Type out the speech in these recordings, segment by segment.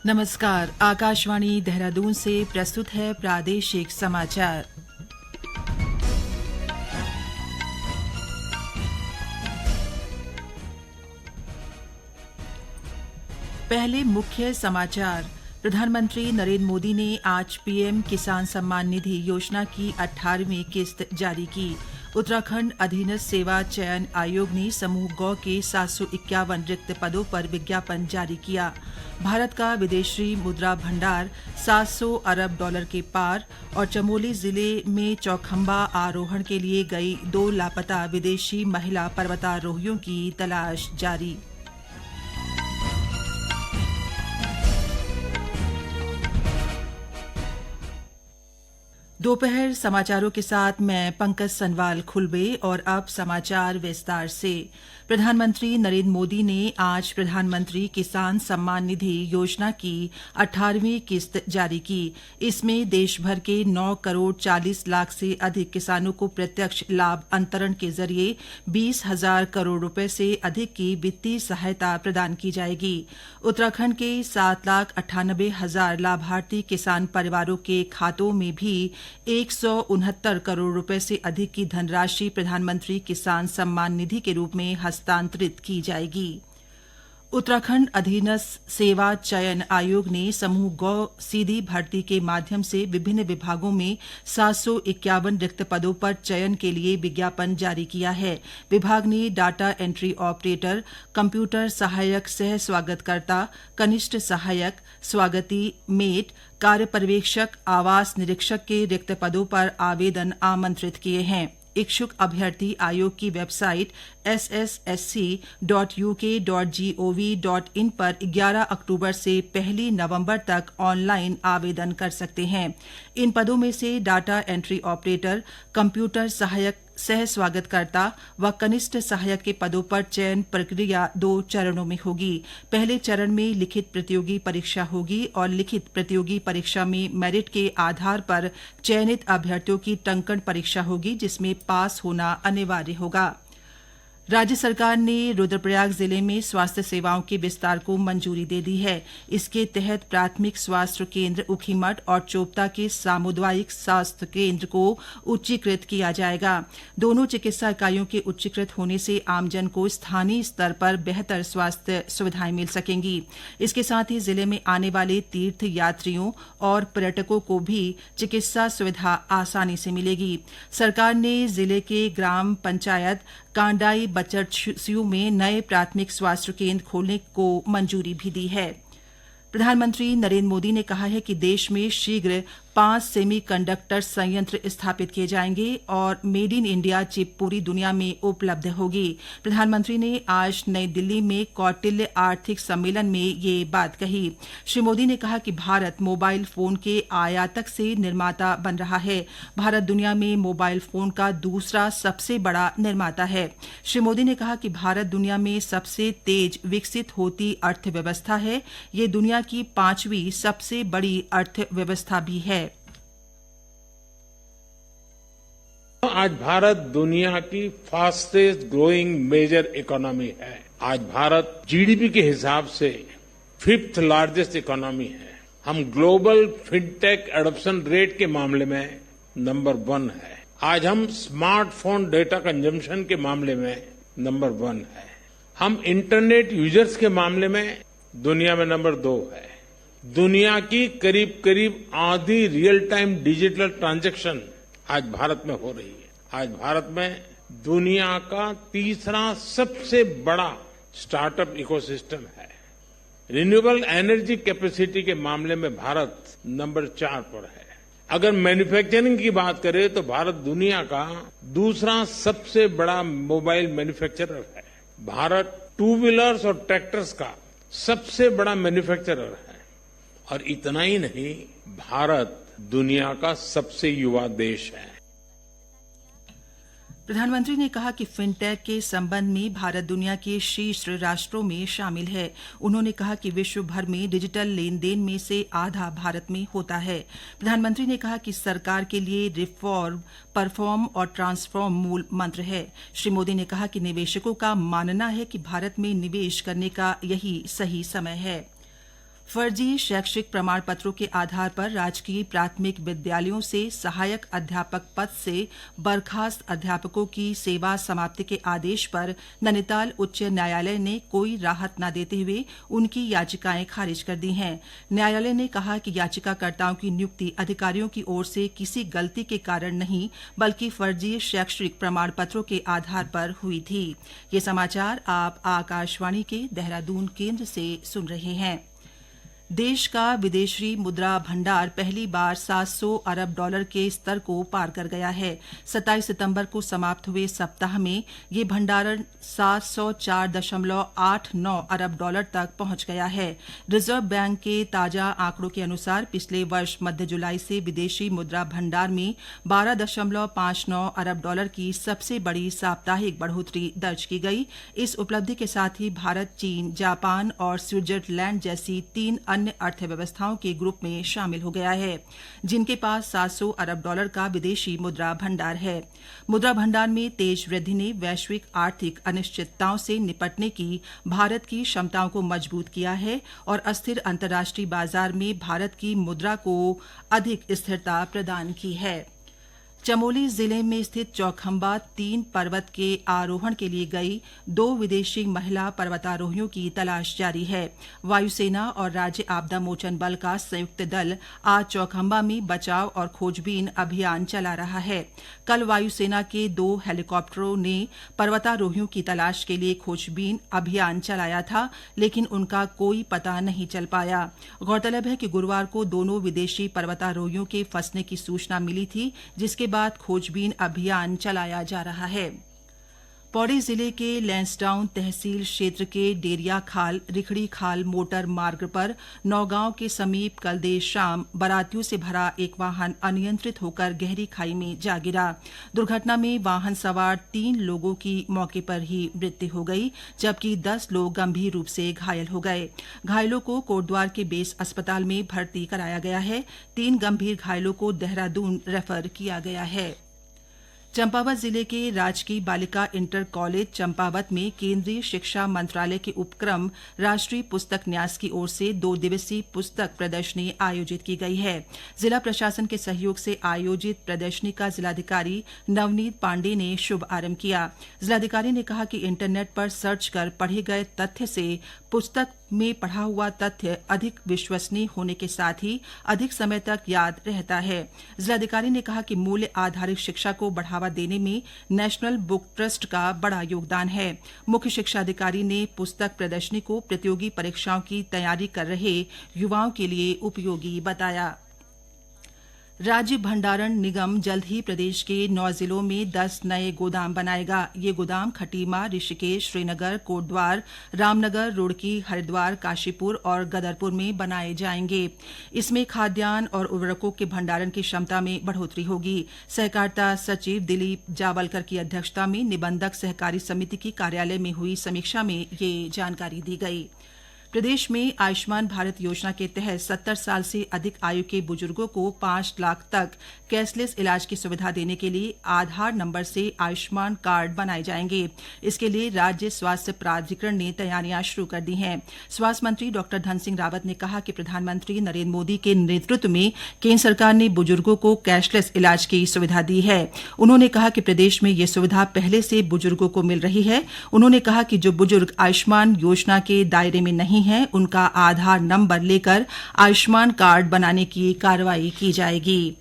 नमस्कार, आकाशवाणी देहरादून से प्रस्तुत है प्रादेशिक समाचार। पहले मुख्य समाचार। प्रधानमंत्री नरेंद्र मोदी ने आज पीएम किसान सम्मान निधि योजना की 18वीं किस्त जारी की। उत्तराखंड अधीनस्थ सेवा चयन आयोग ने समूह गौ के 751 रिक्त पदों पर विज्ञापन जारी किया। भारत का विदेशी मुद्रा भंडार 700 अरब डॉलर के पार और चमोली जिले में चौखंबा आरोहण के लिए गई 2 लापता विदेशी महिला पर्वतारोहियों की तलाश जारी। दोपहर समाचारों के साथ मैं पंकज सनवाल खुलबे और अब समाचार विस्तार से। प्रधानमंत्री नरेंद्र मोदी ने आज प्रधानमंत्री किसान सम्मान निधि योजना की 18वीं किस्त जारी की। इसमें देश भर के 9 करोड़ 40 लाख से अधिक किसानों को प्रत्यक्ष लाभ अंतरण के जरिए 20,000 करोड़ रुपए से अधिक की वित्तीय सहायता प्रदान की जाएगी। उत्तराखंड के 7,98,000 लाभार्थी किसान परिवारों के खातों में भी 169 करोड़ रुपए से अधिक की धनराशि प्रधानमंत्री किसान सम्मान निधि के रूप में हस्तांतरित की जाएगी। उत्तराखंड अधीनस्थ सेवा चयन आयोग ने समूह गौ सीधी भर्ती के माध्यम से विभिन्न विभागों में 751 रिक्त पदों पर चयन के लिए विज्ञापन जारी किया है। विभाग ने डाटा एंट्री ऑपरेटर, कंप्यूटर सहायक सह स्वागतकर्ता, कनिष्ठ सहायक, स्वागती मेट, कार्य पर्यवेक्षक, आवास निरीक्षक के रिक्त पदों पर आवेदन आमंत्रित किए हैं। इच्छुक अभ्यर्थी आयोग की वेबसाइट ssSC.uk.gov.in पर 11 अक्टूबर से 1 नवंबर तक ऑनलाइन आवेदन कर सकते हैं। इन पदों में से डाटा एंट्री ऑपरेटर, कंप्यूटर सहायक सह स्वागतकर्ता व कनिष्ठ सहायक के पदों पर चयन प्रक्रिया 2 चरणों में होगी। पहले चरण में लिखित प्रतियोगी परीक्षा होगी और लिखित प्रतियोगी परीक्षा में मेरिट के आधार पर चयनित अभ्यर्थियों की टंकण परीक्षा होगी, जिसमें पास होना अनिवार्य होगा। राज्य सरकार ने रुद्रप्रयाग जिले में स्वास्थ्य सेवाओं के विस्तार को मंजूरी दे दी है। इसके तहत प्राथमिक स्वास्थ्य केंद्र ऊखीमठ और चोपता के सामुदायिक स्वास्थ्य केंद्र को उच्चीकृत किया जाएगा। दोनों चिकित्सा इकाइयों के उच्चीकृत होने से आमजन को स्थानीय स्तर पर बेहतर स्वास्थ्य सुविधाएं मिल सकेंगी। इसके साथ ही जिले में आने वाले तीर्थ यात्रियों और पर्यटकों को भी चिकित्सा सुविधा आसानी से मिलेगी। सरकार ने जिले के ग्राम पंचायत कांडाई बचरसियू में नए प्राथमिक स्वास्थ्य केंद्र खोलने को मंजूरी भी दी है। प्रधानमंत्री नरेंद्र मोदी ने कहा है कि देश में शीघ्र 5 सेमीकंडक्टर संयंत्र स्थापित किए जाएंगे और मेड इन इंडिया चिप पूरी दुनिया में उपलब्ध होगी। प्रधानमंत्री ने आज नई दिल्ली में कौटिल्य आर्थिक सम्मेलन में ये बात कही। श्री मोदी ने कहा कि भारत मोबाइल फोन के आयातक से निर्माता बन रहा है। भारत दुनिया में मोबाइल फोन का दूसरा सबसे बड़ा निर्माता है। श्री मोदी ने कहा कि भारत दुनिया में सबसे तेज विकसित होती अर्थव्यवस्था है। ये दुनिया की 5वीं सबसे बड़ी अर्थव्यवस्था भी है। आज भारत दुनिया की फास्टेस्ट ग्रोइंग मेजर इकोनॉमी है। आज भारत जीडीपी के हिसाब से 5th लार्जेस्ट इकोनॉमी है। हम ग्लोबल फिनटेक एडॉप्शन रेट के मामले में नंबर 1 है। आज हम स्मार्टफोन डेटा कंजम्पशन के मामले में नंबर 1 है। हम इंटरनेट यूजर्स के मामले में दुनिया में नंबर 2 है। दुनिया की करीब करीब आधी रियल टाइम डिजिटल ट्रांजैक्शन आज भारत में हो रही है। आज भारत में दुनिया का तीसरा सबसे बड़ा स्टार्टअप इकोसिस्टम है। रिन्यूएबल एनर्जी कैपेसिटी के मामले में भारत नंबर 4 पर है। अगर मैन्युफैक्चरिंग की बात करें तो भारत दुनिया का दूसरा सबसे बड़ा मोबाइल मैन्युफैक्चरर है। भारत 2 व्हीलर्स और ट्रैक्टर्स का सबसे बड़ा मैन्युफैक्चरर है। और इतना ही नहीं, भारत दुनिया का सबसे युवा देश है। प्रधानमंत्री ने कहा कि फिनटेक के संबंध में भारत दुनिया के शीर्ष राष्ट्रों में शामिल है। उन्होंने कहा कि विश्व भर में डिजिटल लेन देन में से आधा भारत में होता है। प्रधानमंत्री ने कहा कि सरकार के लिए रिफॉर्म, परफॉर्म और ट्रांसफॉर्म मूल मंत्र है। श्री मोदी ने कहा कि निवेशकों का मानना है कि भारत में निवेश करने का यही सही समय है। फर्जी शैक्षिक प्रमाण पत्रों के आधार पर राजकीय प्राथमिक विद्यालयों से सहायक अध्यापक पद से बर्खास्त अध्यापकों की सेवा समाप्ति के आदेश पर नैनीताल उच्च न्यायालय ने कोई राहत न देते हुए उनकी याचिकाएं खारिज कर दी हैं। न्यायालय ने कहा कि याचिकाकर्ताओं की नियुक्ति अधिकारियों की ओर से किसी गलती के कारण नहीं, बल्कि फर्जी शैक्षिक प्रमाण पत्रों के आधार पर हुई थी। ये समाचार आप आकाशवाणी के देहरादून केंद्र से सुन रहे हैं। देश का विदेशी मुद्रा भंडार पहली बार 700 अरब डॉलर के स्तर को पार कर गया है। 27 सितंबर को समाप्त हुए सप्ताह में ये भंडारण 704.89 अरब डॉलर तक पहुंच गया है। रिजर्व बैंक के ताजा आंकड़ों के अनुसार पिछले वर्ष मध्य जुलाई से विदेशी मुद्रा भंडार में 12.59 अरब डॉलर की सबसे बड़ी साप्ताहिक बढ़ोतरी दर्ज की गई। इस उपलब्धि के साथ ही भारत, चीन, जापान और स्विट्जरलैंड जैसी 3 अन्य अर्थव्यवस्थाओं के ग्रुप में शामिल हो गया है, जिनके पास 700 अरब डॉलर का विदेशी मुद्रा भंडार है। मुद्रा भंडार में तेज वृद्धि ने वैश्विक आर्थिक अनिश्चितताओं से निपटने की भारत की क्षमताओं को मजबूत किया है और अस्थिर अंतर्राष्ट्रीय बाजार में भारत की मुद्रा को अधिक स्थिरता प्रदान की है। चमोली जिले में स्थित चौखंबा 3 पर्वत के आरोहण के लिए गई 2 विदेशी महिला पर्वतारोहियों की तलाश जारी है। वायुसेना और राज्य आपदा मोचन बल का संयुक्त दल आज चौखंबा में बचाव और खोजबीन अभियान चला रहा है। कल वायुसेना के 2 हेलीकॉप्टरों ने पर्वतारोहियों की तलाश के लिए खोजबीन अभियान चलाया था, लेकिन उनका कोई पता नहीं चल पाया। गौरतलब है कि गुरुवार को दोनों विदेशी पर्वतारोहियों के फंसने की सूचना मिली थी, जिसके बाद खोजबीन अभियान चलाया जा रहा है। पौड़ी जिले के लैंसडाउन तहसील क्षेत्र के डेरिया खाल रिखड़ी खाल मोटर मार्ग पर नौगांव के समीप कल देर शाम बारातियों से भरा एक वाहन अनियंत्रित होकर गहरी खाई में जा गिरा। दुर्घटना में वाहन सवार 3 लोगों की मौके पर ही मृत्यु हो गई, जबकि 10 लोग गंभीर रूप से घायल हो गए। घायलों को कोटद्वार के बेस अस्पताल में भर्ती कराया गया है। 3 गंभीर घायलों को देहरादून रेफर किया गया है। चंपावत जिले के राजकीय बालिका इंटर कॉलेज चंपावत में केंद्रीय शिक्षा मंत्रालय के उपक्रम राष्ट्रीय पुस्तक न्यास की ओर से 2 दिवसीय पुस्तक प्रदर्शनी आयोजित की गई है। जिला प्रशासन के सहयोग से आयोजित प्रदर्शनी का जिलाधिकारी नवनीत पांडे ने शुभारंभ किया। जिलाधिकारी ने कहा कि इंटरनेट पर सर्च कर पढ़े गए तथ्य से पुस्तक में पढ़ा हुआ तथ्य अधिक विश्वसनीय होने के साथ ही अधिक समय तक याद रहता है। जिलाधिकारी ने कहा कि मूल्य आधारित शिक्षा को बढ़ावा देने में नेशनल बुक ट्रस्ट का बड़ा योगदान है। मुख्य शिक्षा अधिकारी ने पुस्तक प्रदर्शनी को प्रतियोगी परीक्षाओं की तैयारी कर रहे युवाओं के लिए उपयोगी बताया। राज्य भंडारण निगम जल्द ही प्रदेश के 9 जिलों में 10 नए गोदाम बनाएगा। ये गोदाम खटीमा, ऋषिकेश, श्रीनगर, कोटद्वार, रामनगर, रुड़की, हरिद्वार, काशीपुर और गदरपुर में बनाए जाएंगे। इसमें खाद्यान्न और उर्वरकों के भंडारण की क्षमता में बढ़ोतरी होगी। सहकारिता सचिव दिलीप जावलकर की अध्यक्षता में निबंधक सहकारी समिति की कार्यालय में हुई समीक्षा में ये जानकारी दी गई। प्रदेश में आयुष्मान भारत योजना के तहत 70 साल से अधिक आयु के बुजुर्गों को 5 लाख तक कैशलेस इलाज की सुविधा देने के लिए आधार नंबर से आयुष्मान कार्ड बनाए जाएंगे। इसके लिए राज्य स्वास्थ्य प्राधिकरण ने तैयारियां शुरू कर दी हैं। स्वास्थ्य मंत्री डॉ धन सिंह रावत ने कहा कि प्रधानमंत्री नरेंद्र मोदी के नेतृत्व में केंद्र सरकार ने बुजुर्गों को कैशलेस इलाज की सुविधा दी है। उन्होंने कहा कि प्रदेश में ये सुविधा पहले से बुजुर्गों को मिल रही है। उन्होंने कहा कि जो बुजुर्ग आयुष्मान योजना के दायरे में नहीं है, उनका आधार नंबर लेकर आयुष्मान कार्ड बनाने की कार्रवाई की जाएगी।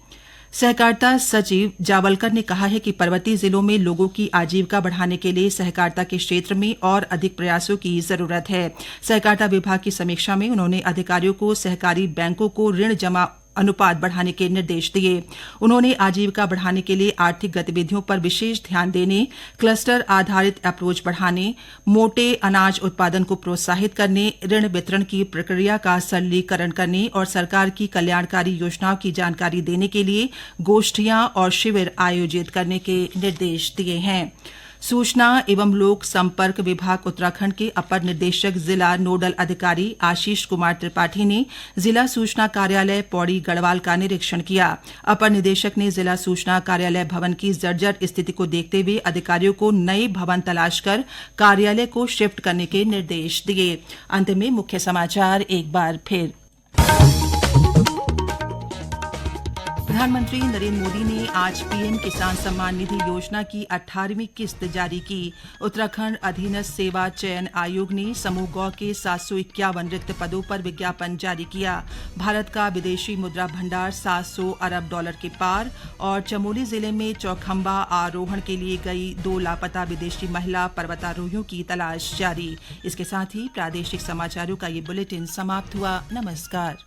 सहकारिता सचिव जावलकर ने कहा है कि पर्वतीय जिलों में लोगों की आजीविका बढ़ाने के लिए सहकारिता के क्षेत्र में और अधिक प्रयासों की जरूरत है। सहकारिता विभाग की समीक्षा में उन्होंने अधिकारियों को सहकारी बैंकों को ऋण जमा अनुपात बढ़ाने के निर्देश दिए। उन्होंने आजीविका बढ़ाने के लिए आर्थिक गतिविधियों पर विशेष ध्यान देने, क्लस्टर आधारित अप्रोच बढ़ाने, मोटे अनाज उत्पादन को प्रोत्साहित करने, ऋण वितरण की प्रक्रिया का सरलीकरण करने और सरकार की कल्याणकारी योजनाओं की जानकारी देने के लिए गोष्ठियां और शिविर आयोजित करने के निर्देश दिए हैं। सूचना एवं लोक संपर्क विभाग उत्तराखंड के अपर निदेशक जिला नोडल अधिकारी आशीष कुमार त्रिपाठी ने जिला सूचना कार्यालय पौड़ी गढ़वाल का निरीक्षण किया। अपर निदेशक ने जिला सूचना कार्यालय भवन की जर्जर स्थिति को देखते हुए अधिकारियों को नए भवन तलाश कर कार्यालय को शिफ्ट करने के निर्देश दिए। अंत में मुख्य समाचार एक बार फिर। प्रधानमंत्री नरेंद्र मोदी ने आज पीएम किसान सम्मान निधि योजना की 18वीं किस्त जारी की। उत्तराखंड अधीनस्थ सेवा चयन आयोग ने समूह गौ के 751 रिक्त पदों पर विज्ञापन जारी किया। भारत का विदेशी मुद्रा भंडार 700 अरब डॉलर के पार। और चमोली जिले में चौखंबा आरोहण के लिए गई 2 लापता विदेशी महिला पर्वतारोहियों की तलाश जारी। इसके साथ ही प्रादेशिक समाचारों का ये बुलेटिन समाप्त हुआ। नमस्कार।